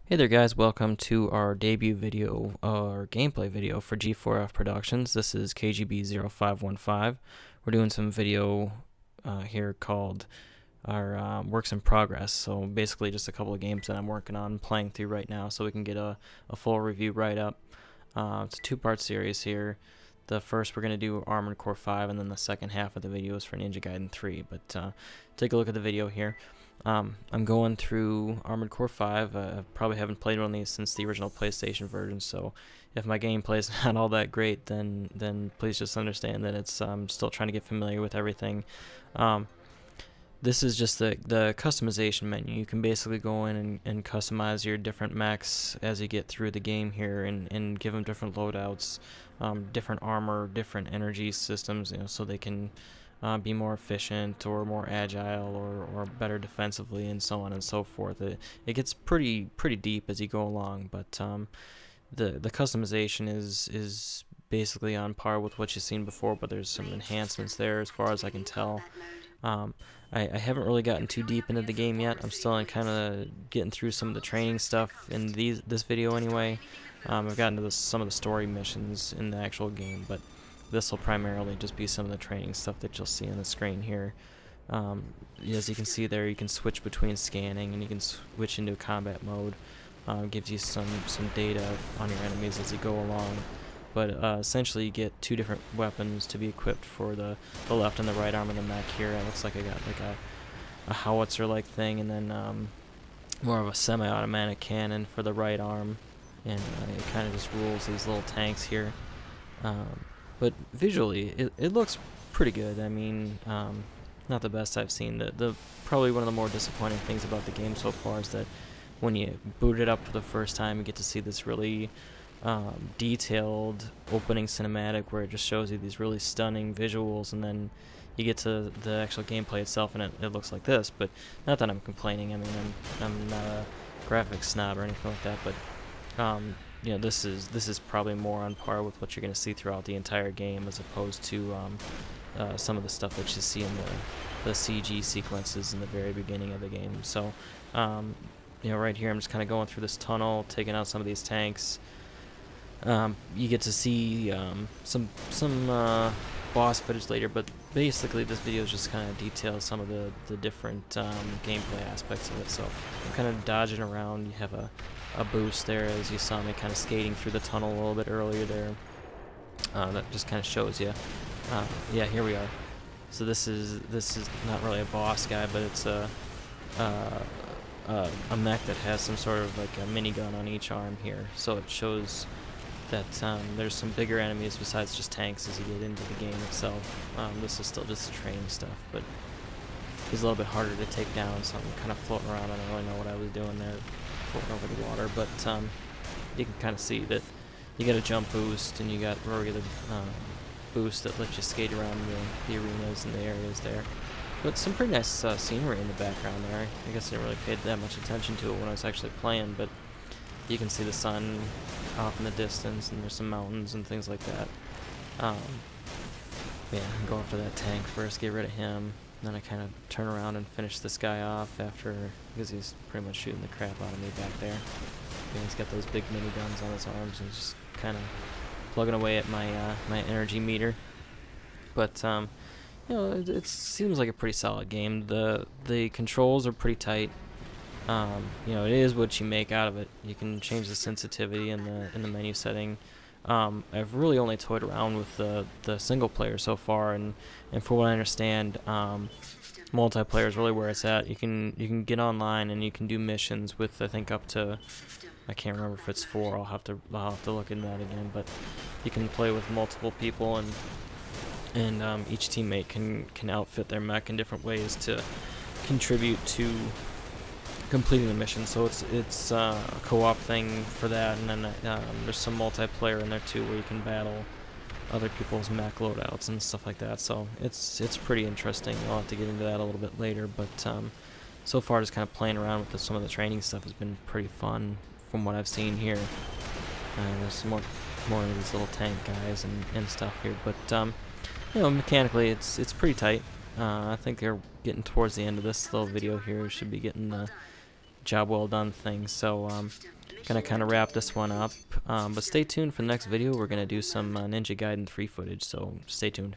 Hey there guys, welcome to our debut video, or gameplay video for G4F Productions. This is KGB0515. We're doing some video here called our works in progress. So basically just a couple of games that I'm working on playing through right now so we can get a full review right up. It's a two-part series here. The first we're going to do Armored Core 5, and then the second half of the video is for Ninja Gaiden 3. But take a look at the video here. I'm going through Armored Core 5. I probably haven't played one of these since the original PlayStation version, so if my gameplay is not all that great, then please just understand that it's still trying to get familiar with everything. This is just the customization menu. You can basically go in and customize your different mechs as you get through the game here, and give them different loadouts, different armor, different energy systems, so they can be more efficient or more agile or better defensively, and so on and so forth. It gets pretty deep as you go along, but the customization is basically on par with what you've seen before, but there's some enhancements there as far as I can tell. I haven't really gotten too deep into the game yet. I'm still kind of getting through some of the training stuff in this video anyway. I've gotten to some of the story missions in the actual game, but this will primarily just be some of the training stuff that you'll see on the screen here. As you can see there, you can switch between scanning, and you can switch into combat mode. Gives you some data on your enemies as you go along. But essentially you get two different weapons to be equipped for the left and the right arm of the mech here. It looks like I got like a howitzer-like thing, and then more of a semi-automatic cannon for the right arm. And it kind of just rules these little tanks here. But visually, it looks pretty good. I mean, not the best I've seen. Probably one of the more disappointing things about the game so far is that when you boot it up for the first time, you get to see this really detailed opening cinematic where it just shows you these really stunning visuals, and then you get to the actual gameplay itself, and it looks like this. But not that I'm complaining. I mean, I'm not a graphics snob or anything like that, but this is probably more on par with what you're going to see throughout the entire game, as opposed to some of the stuff that you see in the CG sequences in the very beginning of the game. So, right here I'm just kind of going through this tunnel, taking out some of these tanks. You get to see some boss footage later, but basically this video is just kind of details some of the different gameplay aspects of it. So I'm kind of dodging around. You have a boost there, as you saw me kind of skating through the tunnel a little bit earlier there. That just kind of shows you. Yeah, here we are. So this is not really a boss guy, but it's a mech that has some sort of like a minigun on each arm here. So it shows that there's some bigger enemies besides just tanks as you get into the game itself. This is still just the training stuff, but he's a little bit harder to take down, so I'm kind of floating around. I don't really know what I was doing there, floating over the water, but you can kind of see that you get a jump boost, and you got regular boost that lets you skate around the arenas and the areas there. But some pretty nice scenery in the background there. I guess I didn't really pay that much attention to it when I was actually playing, but you can see the sun off in the distance, and there's some mountains and things like that. Yeah, go after that tank first, get rid of him. Then I kind of turn around and finish this guy off because he's pretty much shooting the crap out of me back there. Yeah, he's got those big miniguns on his arms, and just kind of plugging away at my my energy meter. But it seems like a pretty solid game. The controls are pretty tight. It is what you make out of it. You can change the sensitivity in the menu setting. I've really only toyed around with the single player so far, and for what I understand, multiplayer is really where it's at. You can get online and you can do missions with, I think, up to, I can't remember if it's 4. I'll have to look into that again. But you can play with multiple people, and each teammate can outfit their mech in different ways to contribute to completing the mission. So it's a co-op thing for that, and then there's some multiplayer in there too, where you can battle other people's mech loadouts and stuff like that. So it's pretty interesting. I'll have to get into that a little bit later, but so far just kind of playing around with some of the training stuff has been pretty fun from what I've seen here. There's some more of these little tank guys and stuff here, but mechanically it's pretty tight. I think they're getting towards the end of this little video here. We should be getting the job well done thing. So Gonna kind of wrap this one up, but stay tuned for the next video. We're gonna do some Ninja Gaiden 3 footage, so stay tuned.